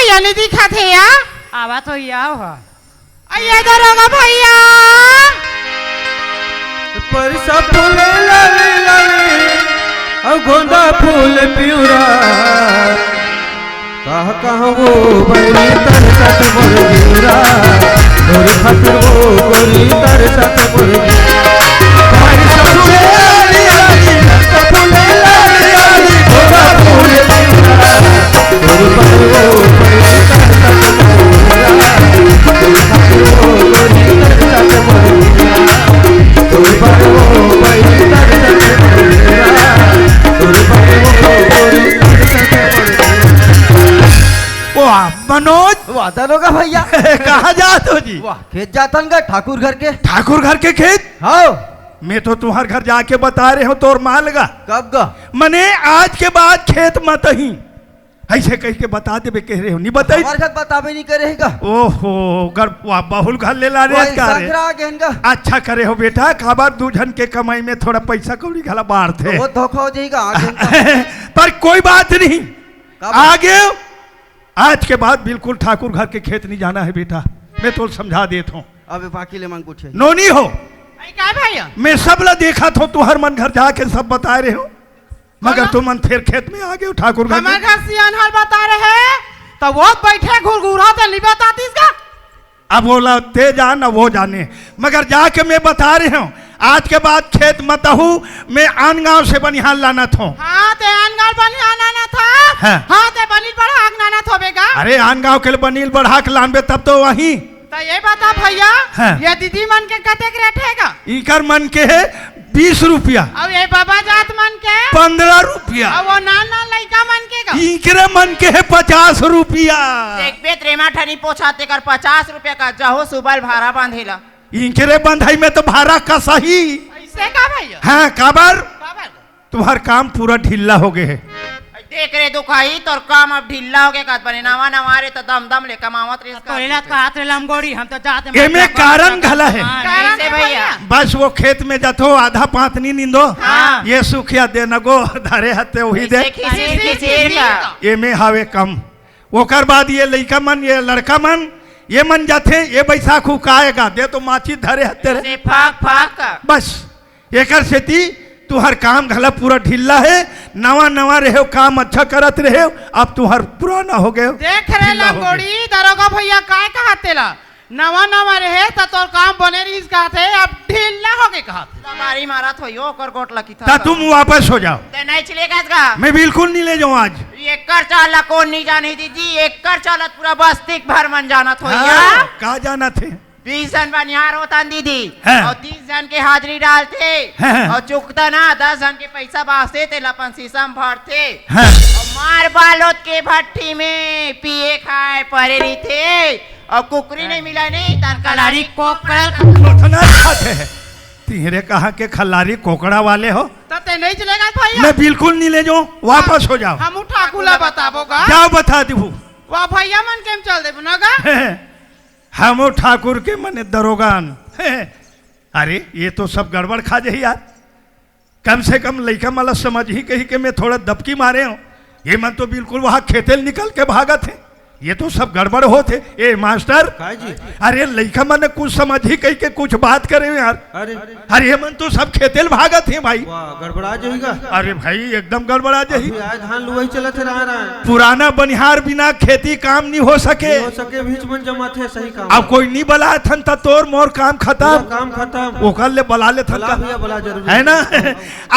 भैया नहीं दिखा थे या आवा तो आओ हा ये दरोगा भैया परसा फूल लाली लाली और गोंदा फूल पिउरा कहाँ वो बड़ी तर सत मोर जीरा और खातिर वो गोरी तर सत मोर परसा फूल लाली लाली फूल लाली लाली गोंदा फूल पिउरा और पर वो बड़ी तर सत मोर जीरा और खातिर वो गोरी तर सत मोर जीरा और पर वो बड़ी तर सत मोर जीरा और पर वो गोरी तर सत मोर वाह मनोज वाह दरोगा भैया कहाँ जात हो जी? वाह खेत जातन का ठाकुर घर के। ठाकुर घर के खेत? हाँ मैं तो तुम्हारे घर जाके बता रहे हो तोर माल गा कब गा मने आज के बाद खेत मत ही ऐसे कह के बता दे कह रहे हो नहीं बताई हमारे घर बताबे नहीं करेगा। ओहो घर बहुल घर ले ला रहे का रे अच्छा करे हो बेटा काबर दूजन के कमाई में थोड़ा पैसा कौड़ी घला बाढ़ थे वो धोखा हो जाएगा पर कोई बात नहीं आगे आज के बाद बिल्कुल ठाकुर घर के खेत नहीं जाना है बेटा मैं तो समझा देता हूँ अबे बाकी ले मन पूछे नोनी हो क्या भैया मैं सब ला देखा था तू हर मन घर जाके सब बता रहे हो मगर तुम मन फिर खेत में आ गए ठाकुर घर हमारे घर सियान हाल बता रहे हैं तो वो बैठे घुरघुरा तो नहीं बताती इसका अब वो ते जान वो जाने मगर जाके मैं बता रही हूँ आज के बाद खेत मत हूँ मैं आन गांव से बनिहाल लाना था हाँ ते आन गांव बनिहाल लाना था हाँ ते बनील बढ़ा लाना था बेगा अरे आन गांव के बनील बढ़ा के लानबे तब तो वही तो ये बता भैया ये दीदी मन के कते रेट हैगा इकर मन के है 20 रुपया और ये बाबा जात मन के 15 रुपया और वो नाना लड़का मन के का इकरे मन के है 50 रुपया एक बेत रेमा ठनी पोछाते कर 50 रुपया का जहो सुबल भाड़ा बांधेला इनके बंधाई में तो भाड़ा का सही ऐसे का भैया हाँ काबर तुम्हार काम पूरा ढीला हो गए है देख रे दुखाई तोर काम अब ढीला हो गए का बने नवा नवा रे तो दम दम ले कमावत रे तोरेला का हाथ रे लमगोड़ी हम तो जाते एमे कारण घला है कारण से भैया बस वो खेत में जातो आधा पातनी नींदो ये सुखिया दे नगो धरे हते वही दे एमे हावे कम ओकर बाद ये लड़का मन ये लड़का मन ये मन जाते ये बैसाख उकाएगा दे तो माची धरे हते रे फाक फाक बस एकर सेती तुहर काम घला पूरा ढीला है नवा नवा रहे काम अच्छा करत रहे अब तुहर पुराना हो गए देख रहे लंगोड़ी दरोगा भैया काय कहते ला नवा नवा रहे तो तोर काम बने रही कहते अब ढीला हो गए कहते हमारी मारा थो यो कर गोट लकी था तुम वापस हो जाओ ते नहीं चलेगा इसका मैं बिल्कुल नहीं ले जाऊँ आज एक कर चाला कौन नहीं जानी दीदी एक कर चालत पूरा बस्तिक भर मन जाना थो कहा जाना थे 20 जन बनिहार होता दीदी हाँ। और 30 जन के हाजिरी डालते हाँ। और चुकता ना 10 जन के पैसा बांसते थे लपन शीशम भरते हाँ। और मार बालोत के भट्टी में पिए खाए परे रही थे और कुकरी नहीं मिला नहीं तन कलारी खाते हैं तेरे कहा के खल्लारी कोकड़ा वाले हो ते नहीं चलेगा भैया मैं बिल्कुल नहीं ले जाऊँ वापस हो जाओ हम ठाकुला बताबोगा जाओ बता दी वाह भैया मन केम चल दे नगा हम ठाकुर के मने दरोगान अरे ये तो सब गड़बड़ खा जाए यार कम से कम लड़का मला समझ ही कही के मैं थोड़ा दबकी मारे हूँ ये मन तो बिल्कुल वहां खेतेल निकल के भागा थे ये तो सब गड़बड़ होते ए मास्टर जी अरे लड़का मन कुछ समझ ही कही के कुछ बात करे यार अरे ये मन तो सब खेतेल भागा थे भाई गड़बड़ा जाएगा अरे भाई एकदम गड़बड़ा जाही धान लुआई चलत रहा पुराना बनिहार बिना खेती काम नहीं हो सके बीच मन जमा थे सही काम अब कोई नहीं बला थन तो तोर मोर काम खत्म ओकर ले बला ले थन है ना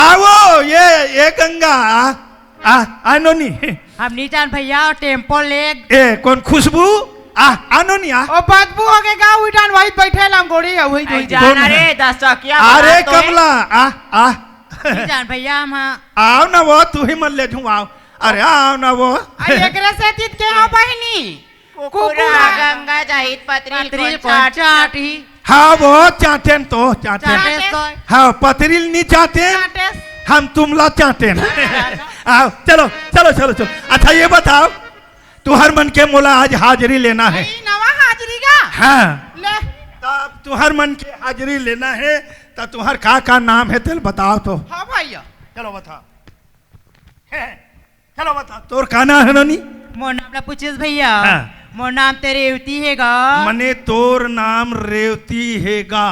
आओ ये गंगा आनो नहीं हम नीचान भैया टेम्पो ले ए कौन खुशबू आनो नहीं ओ बदबू हो के गांव उठान वही बैठे लंगोड़ी है वही नहीं जाना रे 10 चकिया अरे कमला नीचान भैया हम आओ ना वो तू ही मन ले जूं आओ अरे आओ ना वो एकरे से तीत के हो बहिनी कुकुरा गंगा जाहिद पत्रिल को चाटी हाँ वो चाटेन तो चाटेन हाँ पत्रिल नहीं चाटेन हम तुमला चाहते हैं आओ चलो चलो चलो चलो अच्छा ये बताओ तुहर मन के मोला आज हाजिरी लेना है नवा हाजिरी का हाँ ले तब तुहर मन के हाजिरी लेना है तो तुहर का नाम है तेल बताओ तो हाँ भैया चलो बताओ चलो बताओ तोर का नाम है ननी मोर नाम ला पूछिस भैया हाँ। मोर नाम ते रेवती हैगा मने तोर नाम रेवती हैगा।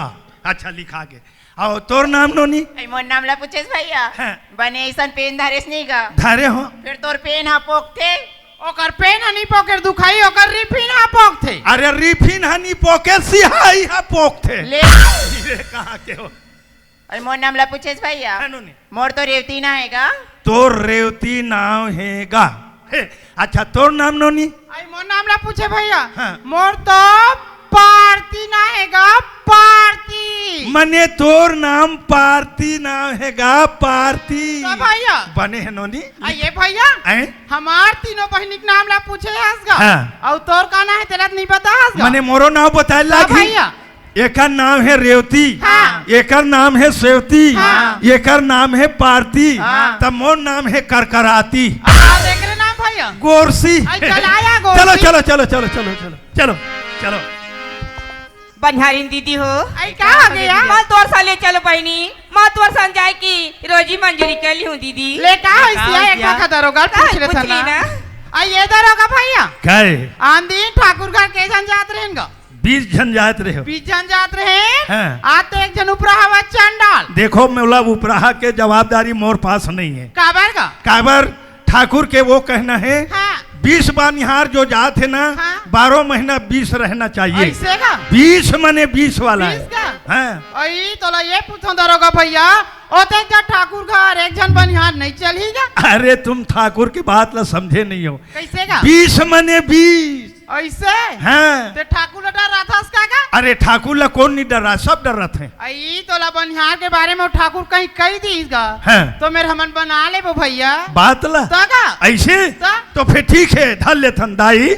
अच्छा लिखा के आओ तोर नाम नोनी आई मोर नाम ला पूछेस भैया हाँ। बने ऐसन पेन धरेस नहीं गा धारे हो फिर तोर पेन हा पोक थे ओकर पेन हनी पोकर दुखाई ओकर रिफिन हा पोक थे अरे रिफिन हनी पोके सिहाई हा पोक थे ले ये कहाँ के हो अरे मोर नाम ला पूछेस भैया है नोनी मोर तो रेवती ना हैगा तोर रेवती नाम हैगा हे, अच्छा तोर नाम नोनी आई मोर नाम ला पूछे भैया हाँ। मोर तो पारती ना हैगा पारती मने तोर नाम पारती नाम हैगा पारती तो भैया बने है नोनी आइए भैया हैं? हमार तीनों बहनी के नाम ला पूछे हंसगा हाँ। और तोर का ना है तेरा नहीं पता हंसगा मने मोरो नाम बताए तो लागी भैया एकर नाम है रेवती हाँ। एकर नाम है सेवती हाँ। एकर नाम है पारती हाँ। तब मोर नाम है करकराती देख रहे नाम भैया गोरसी आई चल आया चलो गोरसी। चलो चलो चलो चलो चलो चलो चलो बनिहारिन दीदी हो आई क्या आ गया मैं तोर साले चलो बहनी मैं तोर संग जाए की रोजी मंजूरी कर ली हूँ दीदी ले का ऐसी एक का दरोगा पूछ ले था ना आई ये दरोगा भैया काय आंधी ठाकुर घर के जन जात रहेंगे 20 जन जात रहे हो 20 जन जात रहे हाँ। आते एक जन उपरा हवा चंडाल देखो मौला उपराहा के जवाबदारी मोर पास नहीं है काबर का काबर ठाकुर के वो कहना है हाँ 20 बानिहार जो जात है ना हाँ। 12 महीना 20 रहना चाहिए ऐसे का 20 मने 20 वाला 20 है का हाँ आई तो ला ये पूछो दरोगा भैया ओते का ठाकुर घर एक जन बनिहार नहीं चलेगा अरे तुम ठाकुर की बात ला समझे नहीं हो कैसे का 20 मने 20 ऐसे हाँ ते ठाकुर डर रहा था उसका का अरे ठाकुर ला कौन नहीं डर रहा सब डर रहे थे आई तो ला बनिहार के बारे में वो ठाकुर कहीं कही दी इसका हाँ। तो मेरे हमन बना ले वो भैया बात ला तो का ऐसे तो? तो फिर ठीक है धर ले दाई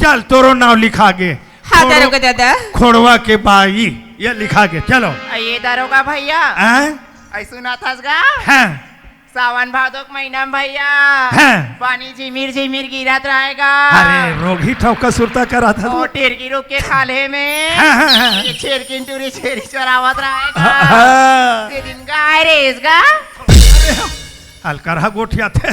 चल तोरो नाव लिखा गे हाँ दरोगा दादा खोड़वा के बाई ये लिखा के चलो ये दारोगा भैया हाँ आई सुना था गा हाँ सावन भादोक महीना में भैया हाँ। पानी झिमिर झिमिर गिरत रहेगा अरे रोगी ठोका सुरता करा था और टेरकी रुक के खाले में हाँ, हाँ, हाँ। ये छेरकिन टूरी छेरी चरावत रहेगा हाँ। ये दिन गाय रे इसका अलकरहा गोठिया थे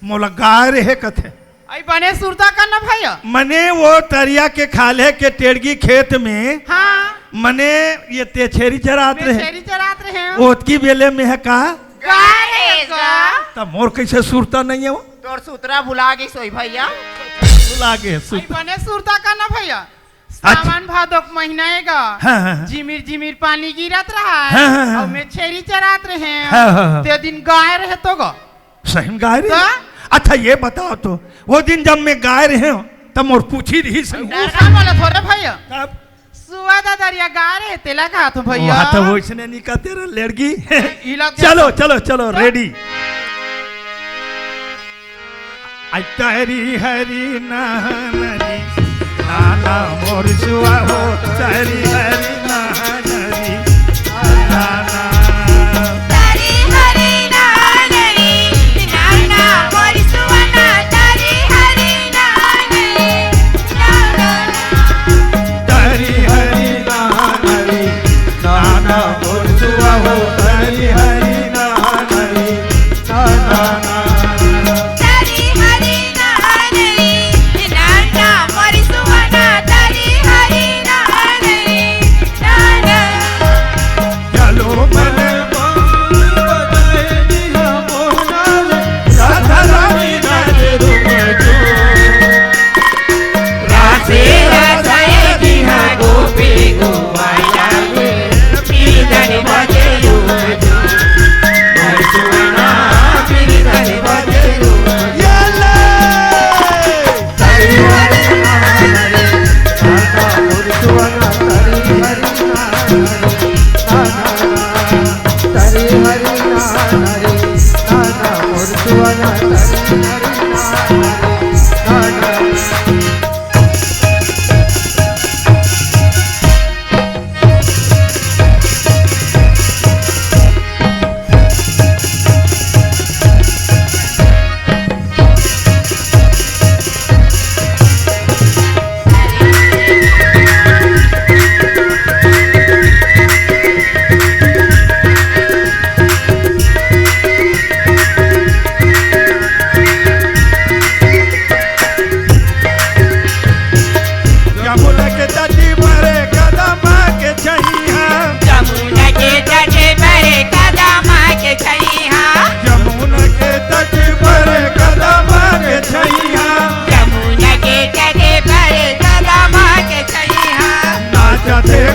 मोला गाय रहे कथे आई बने सुरता करना भैया मने वो तरिया के खाले के टेड़गी खेत में हाँ मने ये तेछेरी चरात रहे छेरी चरात रहे हैं ओतकी बेले में है का गाय रे इसका तब मोर कैसे सुरता नहीं है वो तोर सूत्रा भुला गई सोई भैया लागे आई सुरता बने सुरता करना भैया सावन भादोक महीना आएगा हाँ, हाँ, हाँ। झिमिर झिमिर पानी गिरत रहा हाँ, हाँ, है हाँ। और में छेरी चरात रहे हैं हाँ, हाँ, हाँ। ते दिन गाय रहे तो गो सही में गाय रहे तो? अच्छा ये बताओ तो वो दिन जब मैं गाय रहे हो तब मोर पूछी रही सही डरका बोले थोड़े भैया तब सुआ दरिया गाय रहे तेला कहा तो भैया वहाँ तो वो इसने नहीं कहा तेरा लड़की इला के- चलो चलो चलो रेडी हरी हरी नानरी नाना मोर सुआ हो हरी हरी नानरी नाना तारी हरी नानरी नाना मोरी सुवना तारी हरी नानरी नाना हरी हरी नानरी नाना मोर सुआ हो हरी हरी नानरी नाना तारी हरी नानरी नाना मोरी सुवना तारी हरी नानरी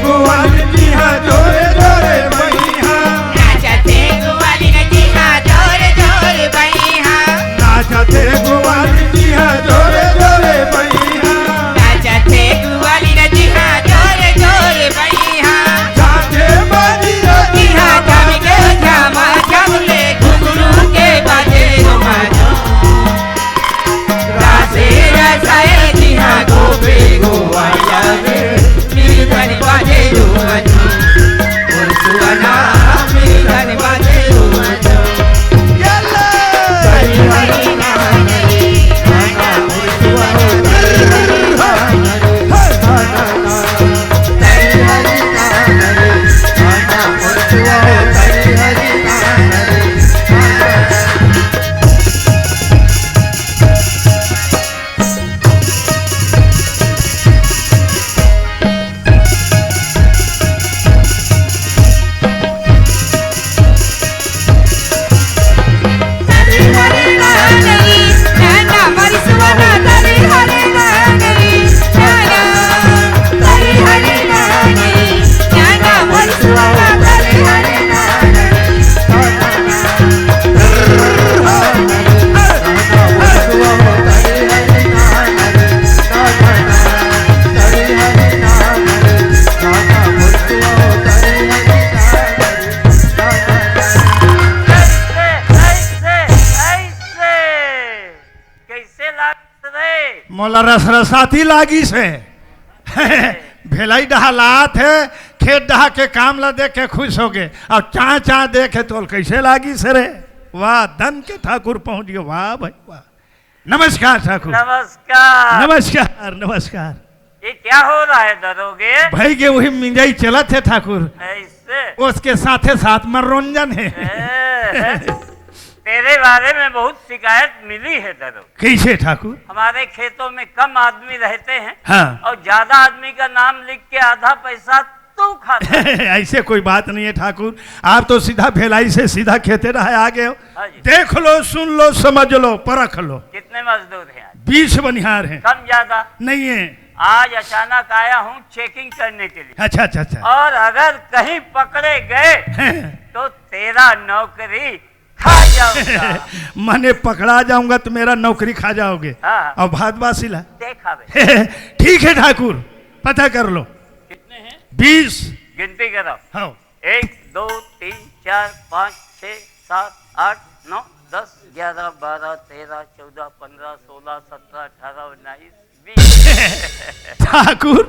ग्वालिन जी हाँ जोरे जोरे बैहा नाचते ग्वालिन जी हाँ जोरे जोरे बैहा नाचते ग्वालिन जी हाँ जोरे जोरे बैहा नाचते ग्वालिन जी हाँ जोरे जोरे बैहा जाके बाजी जी हाँ जम के झमा झमले घुंघरू के बाजे घुमा रासे रसाए जी हाँ गोपे गोवाया रे मेरी धन बाजे घुमा और सुना मेरी धन बाजे घुमा हरी हरी नाम रे गाना और सुना हरी हरी नाम रे हरी हरी नाम रे गाना और सुना हरी हरी नाम रे हरी हरी नाम रे गाना मरी सुना हरी हरी नाम रे गाना हरी हरी नाम रे गाना मरी सुना हरी हरी नाम रे कैसे लागत रे मोला रस रसाती लागी से भेलाई डहालात है खेत डहा के काम ला देख के खुश हो गए और चा चा देखे तो कैसे लागी से रे वाह धन के ठाकुर पहुंच गए वाह भाई वाह नमस्कार ठाकुर नमस्कार नमस्कार नमस्कार ये क्या हो रहा है दरोगे भाई के वही मिंजाई चला थे ठाकुर ऐसे उसके साथे साथ मनोरंजन है तेरे बारे में बहुत शिकायत मिली है दरोगे कैसे ठाकुर हमारे खेतों में कम आदमी रहते हैं हाँ और ज्यादा आदमी का नाम लिख के आधा पैसा तू खाता है। ऐसे कोई बात नहीं है ठाकुर आप तो सीधा भेलाई से सीधा खेते रहे आगे हो हाँ जी। देख लो सुन लो समझ लो परख लो कितने मजदूर हैं आज 20 बनिहार हैं कम ज्यादा नहीं है आज अचानक आया हूँ चेकिंग करने के लिए अच्छा अच्छा अच्छा और अगर कहीं पकड़े गए तो तेरा नौकरी खा जाऊंगा मैंने पकड़ा जाऊंगा तो मेरा नौकरी खा जाओगे हाँ। और भात बासिला देखा बे ठीक है ठाकुर पता कर लो कितने हैं 20 गिनती करो हाँ 1 2 3 4 5 6 7 8 9 10 11 12 13 14 15 16 17 18 19 20 ठाकुर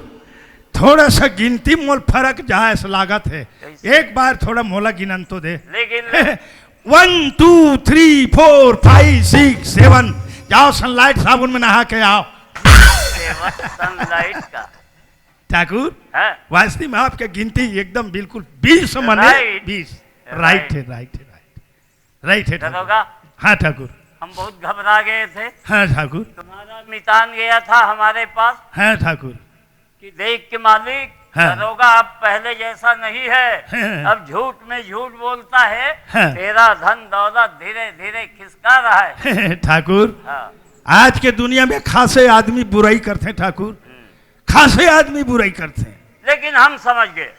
थोड़ा सा गिनती मोल फर्क जहाँ ऐसा लागत है कैसे? एक बार थोड़ा मोला गिनन तो दे लेकिन 1 2 3 4 5 6 7 जाओ सनलाइट साबुन में नहा के आओ सनलाइट का ठाकुर है वास्तव में आपके गिनती एकदम बिल्कुल 20 मने Right. 20 राइट है राइट है राइट है ठाकुर दरोगा हाँ ठाकुर हम बहुत घबरा गए थे हाँ ठाकुर तुम्हारा मितान गया था हमारे पास हाँ ठाकुर कि देख के मालिक हाँ। दरोगा अब पहले जैसा नहीं है हाँ। अब झूठ में झूठ बोलता है हाँ। तेरा धन दौलत धीरे धीरे खिसका रहा है ठाकुर हाँ। आज के दुनिया में खासे आदमी बुराई करते हैं ठाकुर खासे आदमी बुराई करते हैं लेकिन हम समझ गए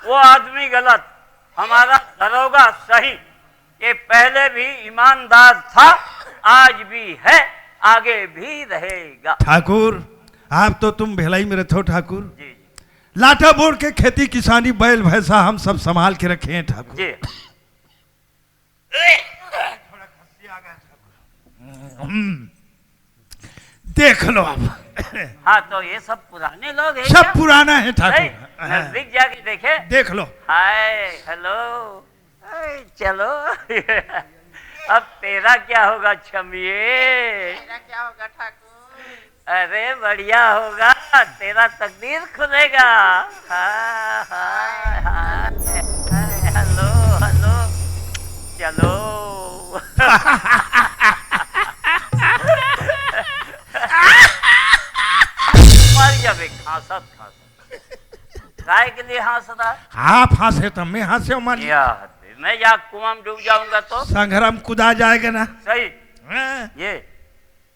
वो आदमी गलत हमारा दरोगा सही ये पहले भी ईमानदार था आज भी है आगे भी रहेगा ठाकुर आप तो तुम भिलाई में रहते हो ठाकुर जी जी लाटा बोर के खेती किसानी बैल भैंसा हम सब संभाल के रखे हैं ठाकुर जी देख लो आप हाँ तो ये सब पुराने लोग हैं सब क्या? पुराना है नहीं, ठाकुर हाँ, नजदीक जाके देखे देख लो हाय हेलो हाय, चलो अब तेरा क्या होगा छमिए मेरा क्या होगा ठाकुर अरे बढ़िया होगा तेरा तकदीर खुलेगा हाँ, हाँ, हाँ, हाय, हेलो हेलो चलो मर जाबे खांसत खांसत काय के लिए हंस रहा आप हंसे तो मैं हंसे मान या मैं या कुआं में डूब जाऊंगा तो संग्राम कुदा जाएगा ना सही हाँ ये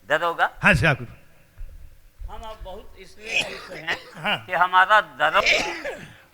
दरोगा हाँ, ठाकुर हम अब बहुत इसलिए खुश हैं हाँ। कि हमारा दरो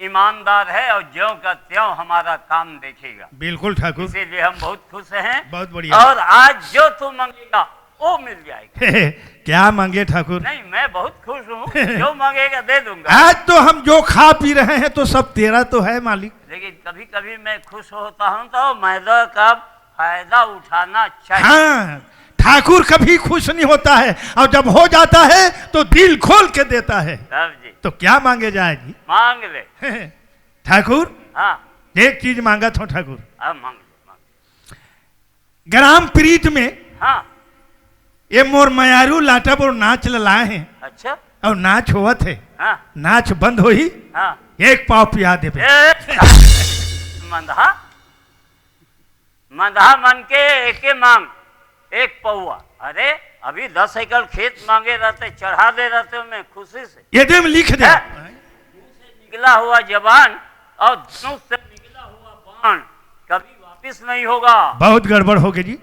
ईमानदार है और ज्यों का त्यों हमारा काम देखेगा। बिल्कुल ठाकुर, इसीलिए हम बहुत खुश हैं। बहुत बढ़िया। और आज जो तू मांगेगा वो मिल जाएगा। क्या मांगे ठाकुर? नहीं, मैं बहुत खुश हूँ, जो मांगेगा दे दूंगा। आज तो हम जो खा पी रहे हैं तो सब तेरा तो है मालिक। लेकिन कभी कभी मैं खुश होता हूँ तो मैदा का फायदा उठाना चाहिए। हाँ, ठाकुर कभी खुश नहीं होता है और जब हो जाता है तो दिल खोल के देता है। तब जी तो क्या मांगे जाएगी? मांग ले। ठाकुर हाँ, एक चीज मांगा था ठाकुर, अब मांग ले। ग्राम प्रीत में हाँ, ये मोर मयारू लाटब और नाच ललाए हैं अच्छा। और नाच होवत है। हाँ नाच बंद होई, हाँ। एक पाव पिया देबे। मंदहा मंदहा मन के एके मांग, एक पौआ। अरे अभी 10 एकड़ खेत मांगे रहते, चढ़ा दे रहते मैं खुशी से। ये दे में लिख दे। निकला हुआ जबान और धनुष से निकला हुआ बाण कभी वापिस नहीं होगा। बहुत गड़बड़ हो गई जी।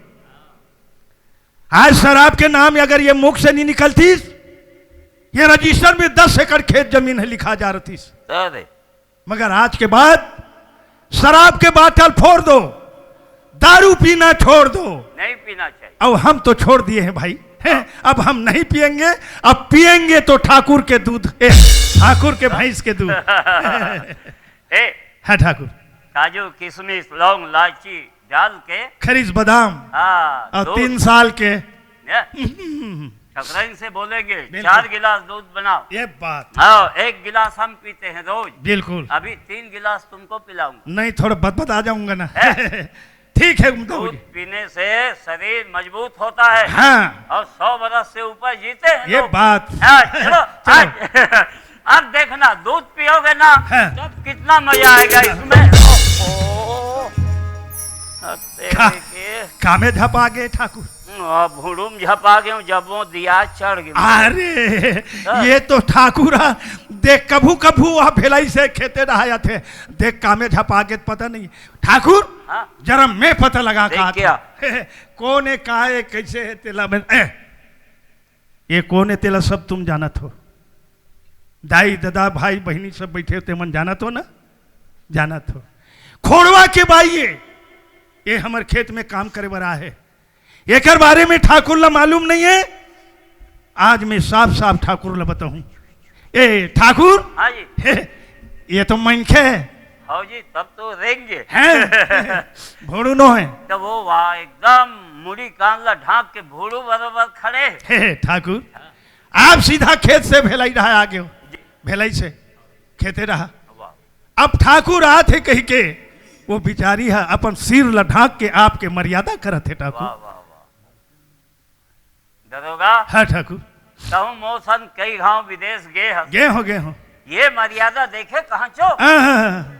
आज शराब के नाम अगर ये मुख से नहीं निकलती, ये रजिस्टर में 10 एकड़ खेत जमीन है लिखा जा रही। अरे मगर आज के बाद शराब के बाटल फोड़ दो, दारू पीना छोड़ दो। नहीं पीना चाहिए। अब हम तो छोड़ दिए हैं भाई, अब हम नहीं पिएंगे। अब पिएंगे तो ठाकुर के दूध, ठाकुर के भैंस के दूध। हाँ ठाकुर, काजू किशमिश लौंग इलायची डाल के, खरीज बादाम हाँ, और दूध। 3 साल के ठकराइन से बोलेंगे 4 गिलास दूध बनाओ। ये बात हाँ, 1 गिलास हम पीते हैं रोज। बिल्कुल। अभी 3 गिलास तुमको पिलाऊंगा। नहीं, थोड़ा बदबद आ जाऊंगा ना। ठीक है दूध पीने से शरीर मजबूत होता है। हाँ, और 100 बरस से ऊपर जीते हैं ये लोग। बात। हाँ, चलो अब देखना, दूध पियोगे ना हाँ। तब कितना मजा आएगा इसमें। ओहो, अब तेरे के कामे झपा गए ठाकुर। भूडूम झपा गए, जबों दिया चढ़ गए। अरे ये तो ठाकुर देख, कभू कभू वह भिलाई से खेते रहा थे, देख कामे झपा के पता नहीं। ठाकुर हाँ। जरा मैं पता लगा देख कहा क्या? कौन है, कहा है, कैसे है तेला में। ये कौन है तेला सब तुम जाना हो। दाई दादा भाई बहनी सब बैठे होते, मन जाना तो ना, जाना तो खोड़वा के बाई ये हमारे खेत में काम करे बरा है। एक बारे में ठाकुर ला मालूम नहीं है। आज मैं साफ साफ ठाकुर ला बताऊं। ए ठाकुर, हाँ जी। ये तो मनखे है। हाँ जी, तब तो रेंगे हैं भोड़ू नो है। तो वो वाह एकदम मुड़ी कानला ढांक के भूड़ू बराबर खड़े। ठाकुर आप सीधा खेत से भेलाई रहा, आगे हो भेलाई से खेते रहा। अब ठाकुर आते कही के वो बिचारी है अपन सिर ला ढांक के आपके मर्यादा करत है ठाकुर। वाह वाह वाह। दरोगा, हाँ ठाकुर, कहूँ मौसन कई गांव विदेश गए गए हो। ये मर्यादा देखे कहाँ चो।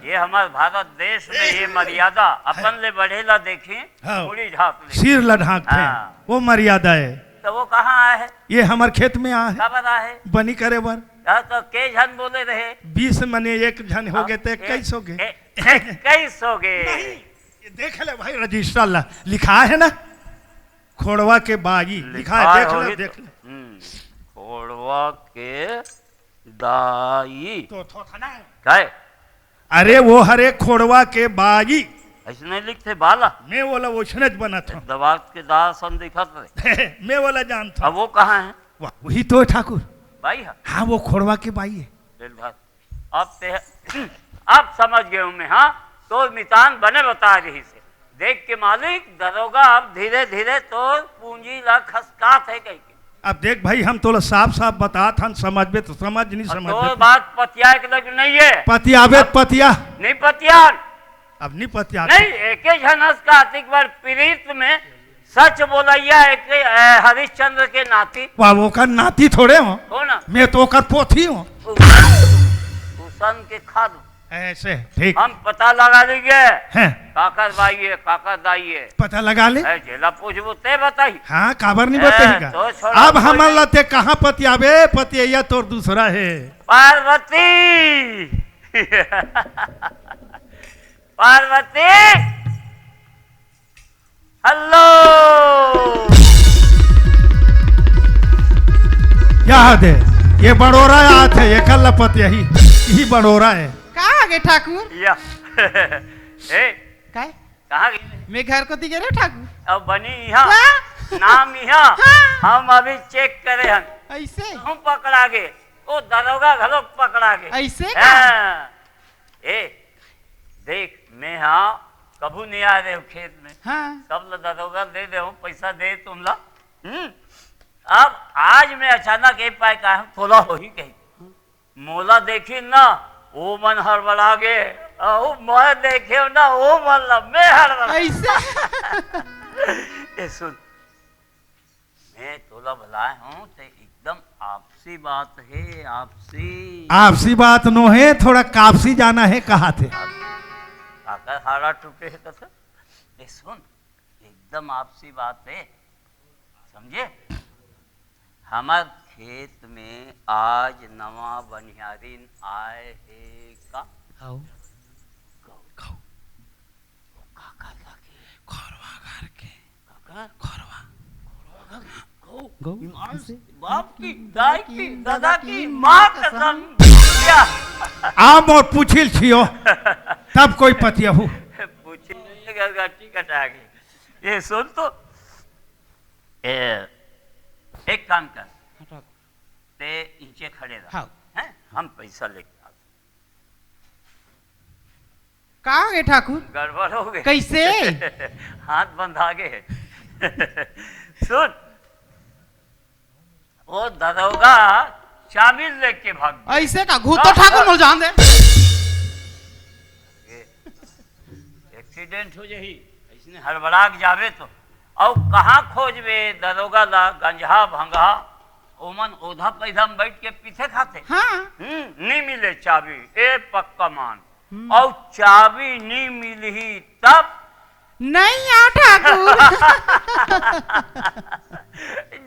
ये हमारे भारत देश में ये मर्यादा अपन ले बढ़ेला देखी, हाँ। मुड़ी झाँक ले। सिर ला ढांकते हाँ। वो मर्यादा है। तो वो कहाँ आया है? ये हमारे खेत में आ है, कब आया है? बनी करे बर। तो के झन बोले रहे? 20 मने 1 जन हो गए तो 21 हो गए। 21 हो गए। ये देख ले भाई, रजिस्टर ला लिखा है ना, खोड़वा के बाई लिखा है, देख ले देख ले। खोड़वा के दाई तो था ना। काय? अरे वो हरे खोड़वा के बाई ऐसे नहीं लिखते बाला। मैं बोला वो छनज बना था। दवा के दाल सन दिखत रहे। मैं बोला जान था। अब वो कहाँ है? वाह, वही तो है ठाकुर। भाई है। हाँ, वो खोड़वा के बाई है। अब समझ गए हूँ मैं। हाँ, तो मितान बने बता रही से देख के मालिक दरोगा अब धीरे धीरे तो पूंजी ला खसकात है कहीं। अब देख भाई, हम तो साफ साफ बता था, समझ में तो समझ नहीं समझ तो बात पतिया के लग नहीं है। पतियावे पतिया नहीं पतियान, अब नहीं पतिया नहीं एक झनस का अतिक बार पीड़ित में सच बोलैया एक हरिश्चंद्र के नाती। वाह, वो का नाती थोड़े हो ना, मैं तो कर पोथी हूँ। सन के खाद ऐसे ठीक हम पता लगा लेंगे। है, काकर बाई है, काकर दाई है, पता लगा ले। जेला पूछबो ते बताई। हाँ, काबर नहीं बताएगा। तो छोड़ा अब कोई हम नहीं। लते कहाँ पतियावे, पतिया तो दूसरा है। पार्वती पार्वती, हेलो। याद है ये बड़ोरा याद है, ये कल पतिया ही बड़ोरा है। कहाँ आ गए ठाकुर? या ए काय? कहाँ गई? मैं घर को दिखे रे ठाकुर। अब बनी यहाँ क्या? नाम यहाँ हाँ। हम अभी चेक करे हम ऐसे हम पकड़ा गे वो दरोगा घलो पकड़ा गे ऐसे का? हाँ। ए देख मैं हाँ कभू नहीं आ रहे हो खेत में हाँ सब ला दरोगा दे दे पैसा दे तुम ला अब आज मैं अचानक एक पाए का तोला हो ही कही मोला देखी ना वो मन हड़बड़ा गे ओ मैं देखे ना वो मन ला मैं हड़बड़ा ऐसे ए सुन मैं तोला बुलाए हूँ तो एकदम आपसी बात है आपसी आपसी बात नो है, थोड़ा कापसी जाना है, कहा थे? काकर हारा टूटे है कथा ए सुन एकदम आपसी बात है समझे हमार खेत में आज नवा बनियारिन आए है का आओ काका लागे घरवा घर के काका घरवा गौ ईमान से बाप की दाई की दादा की माँ कसम क्या आम और पूछिल छियो तब कोई पतियहू पूछे गटी कटा गई ये सुन तो एक काम कर ते नीचे खड़े रह हाँ। हैं हम पैसा लेके आते कहाँ गए ठाकुर? गड़बड़ हो गए कैसे? हाथ बंधा गए सुन वो दरोगा चाबी लेके भाग गया। ऐसे का घूत तो ठाकुर मोल जान दे। एक्सीडेंट हो जाही इसने हड़बड़ा के जावे तो और कहाँ खोजबे दरोगा ला गंजा भंगा ओमन ओधा पैदा में बैठ के पीछे खाते हाँ नहीं मिले चाबी ए पक्का मान और चाबी नहीं मिली तब नहीं आओ ठाकुर।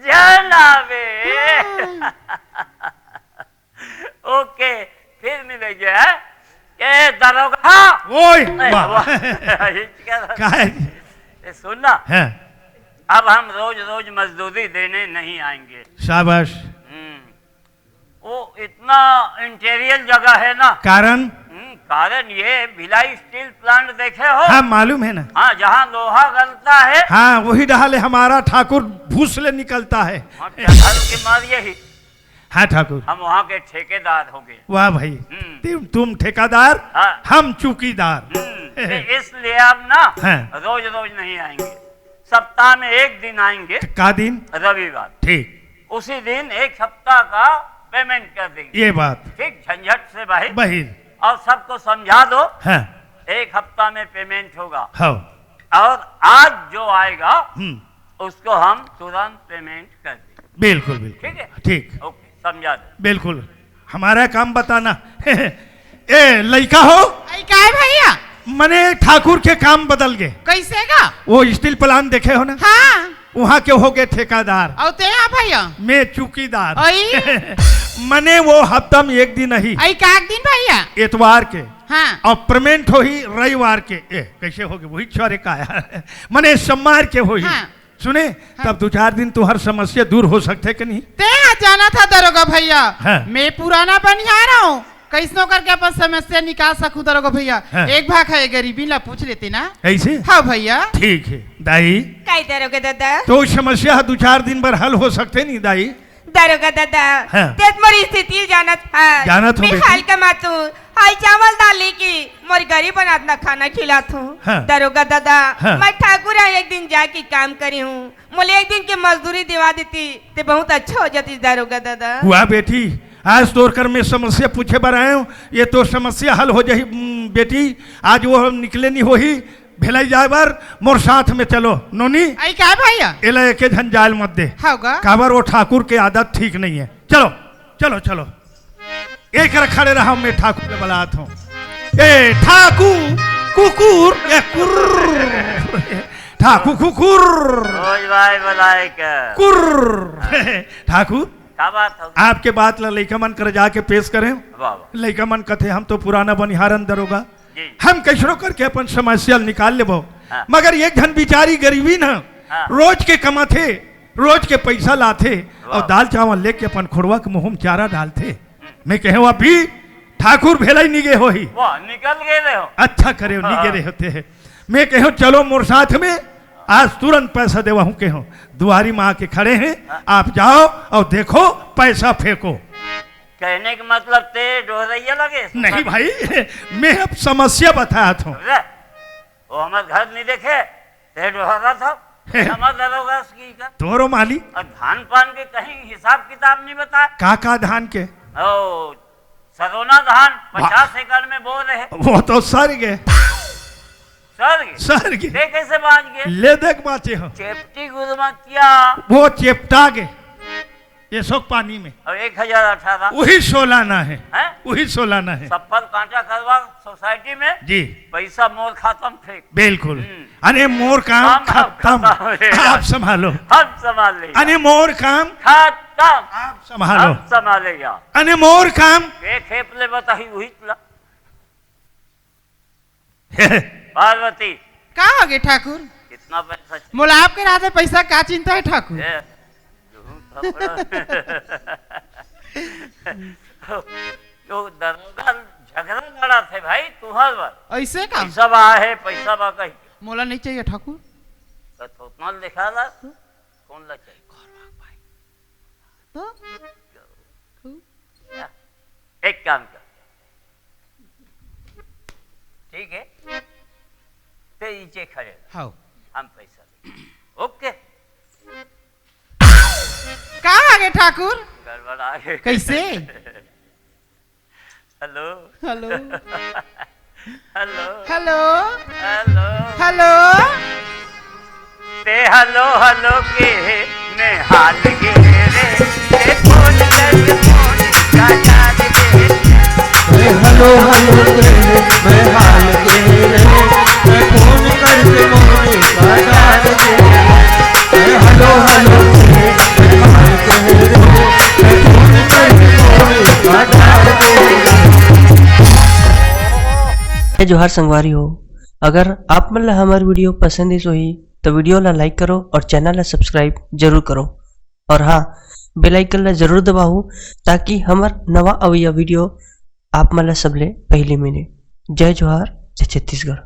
जनाबे ओके फिर मिलेंगे हैं? ए दरोगा ओए ए, वाह वाह, ये क्या था? का है? ए, सुनना हैं, अब हम रोज रोज मजदूरी देने नहीं आएंगे शाबाश। वो इतना इंटीरियर जगह है ना कारण? कारण ये भिलाई स्टील प्लांट देखे हो हाँ मालूम है ना। हाँ जहाँ लोहा गलता है हाँ वही डाले हमारा ठाकुर भूसले निकलता है। हाँ, टहल के मारिए ही हाँ ठाकुर हम वहाँ के ठेकेदार हो गए वाह भाई तुम ठेकेदार हाँ। हम चौकीदार। तो इसलिए अब ना हाँ। रोज रोज नहीं आएंगे सप्ताह में एक दिन आएंगे का दिन? रविवार ठीक उसी दिन एक हफ्ता का पेमेंट कर देंगे ये बात ठीक झंझट से बाहर बहिर। और सबको समझा दो हाँ एक हफ्ता में पेमेंट होगा हाँ और आज जो आएगा हम्म, उसको हम तुरंत पेमेंट कर देंगे बिल्कुल बिल्कुल ठीक है ठीक ओके समझा दो बिल्कुल हमारा काम बताना। ए लड़का हो आई का है भैया? मने ठाकुर के काम बदल गए। कैसे का? वो स्टील प्लांट देखे हो ना हाँ वहाँ के हो गए ठेकेदार और ते यहाँ भैया मैं चौकीदार। आई मने वो हफ्ता में एक दिन ही आई का दिन भैया? एतवार के हाँ और पेमेंट हो ही रविवार के। कैसे हो गए वही चौरे का है मने सोमवार के हो ही हाँ। सुने तब 2-4 दिन तो हर समस्या दूर हो सकते कि नहीं। ते यहाँ जाना था दरोगा भैया। हाँ। मैं पुराना बनियारा हूँ कैसनो करके अपन समस्या निकाल सकूं दरोगा भैया। हाँ। एक भाग है गरीबी ला पूछ लेते ना। ऐसे हाँ भैया ठीक है दाई काय दारोगा दादा तो समस्या 2-4 दिन भर हल हो सकते नहीं दाई। दारोगा दादा हाँ। तेज मोरी स्थिति जानत है जानत हो मैं बेटी। हाल कमातू हाल चावल दाल लेके मोरी गरीब आदमी खाना खिलाता हूँ हाँ। दारोगा दादा हाँ। मैं ठाकुर एक दिन जाके काम करी हूँ मुझे एक दिन की मजदूरी दिवा देती तो बहुत अच्छा हो जाती दारोगा दादा। हुआ बेटी आज तोड़ कर मैं समस्या पूछे बर आया हूँ ये तो समस्या हल हो जाही बेटी आज वो निकले नहीं हो ही भेलाई जाए बार मोर साथ में चलो नोनी आई का भैया? एला एक झंझाल मत दे होगा काबर वो ठाकुर की आदत ठीक नहीं है। चलो चलो चलो एक खड़े रहा मैं ठाकुर के बलात हूँ। ए ठाकुर कुकुर ए कुर्र ठाकुर कुकुर रोज भाई बुलाए कर कुर्र ठाकुर क्या बात हो आपके बात ला लइका मन कर जाके पेश करें। बाबा लइका मन कथे हम तो पुराना बनिहारन दरोगा जी हम कैसरो करके अपन समस्या निकाल लेबो हाँ। मगर एक धन बिचारी गरीबी न हाँ। रोज के कमाथे रोज के पैसा लाथे और वाह। दाल चावल लेके अपन खुड़वा के मुंह में चारा डालते मैं कहे अभी ठाकुर भेला ही निगे हो ही। वाह निकल गए रहे हो। अच्छा करे हो निगे रहे होते हैं। मैं कहो चलो मोर साथ में, आज तुरंत पैसा देवा हूँ कहो। दुआरी माँ के खड़े हैं, आप जाओ और देखो पैसा फेंको। कहने का मतलब ते डोहरैया लगे? नहीं भाई, मैं अब समस्या बताया था। वो हमारे घर नहीं देखे ते डोहरा था। हमारा दरोगा की का तोरो माली और धान पान के कहीं हिसाब किताब नहीं बताया। काका धान के ओ सरोना धान 50 एकड़ में बो रहे। वो तो सर गए, सर गए ते कैसे बांच गए? ले देख बाचे हो। चेपटी गुदमतिया वो चेपटा गए ये सोक पानी में। और 1018 वही सोलाना है, हैं? वही सोलाना है सफल कांटा करवा सोसाइटी में जी। पैसा मोर खाता में फेंक। बिल्कुल। अरे मोर काम काम खत्म, आप संभालो। हम संभाल लेंगे। अरे मोर काम खत्म आप संभालो। हम संभालेगा। अरे मोर काम के खेप ले बताही वही ला। पार्वती का हो गए ठाकुर? कितना पैसा मोला आपके राते पैसा का चिंता है ठाकुर? चाहिए? तो दरोगा झगड़ा लड़ा थे भाई तुम्हारे बार। ऐसे का पैसा बा है, पैसा बा कही मोला नहीं चाहिए ठाकुर। तो उतना लिखा ला कौन ला चाहिए? तो एक काम कर, ठीक है ते नीचे खड़े रह, हाँ हम पैसा लेंगे। ओके का आगे ठाकुर? गड़बड़ आ गए। कैसे? Hello hello hello hello hello hello ते हेलो हेलो के मैं हाल के रे ते फोन कर फोन का याद के हेलो हेलो के मैं हाल के रे, मैं फोन करके मोनी का डाल दे। हेलो हेलो के मैं हाल के रे, मैं फोन करके मोनी का डाल दे। जोहार संगवारी हो, अगर आप मन ला हमार वीडियो पसंद है सोही तो वीडियो ला लाइक करो और चैनल ला सब्सक्राइब जरूर करो। और हाँ, बेल आइकन ला जरूर दबाओ ताकि हमार नवा अवैया वीडियो आप मन ला सबले पहले मिले। जय जोहार, जय छत्तीसगढ़।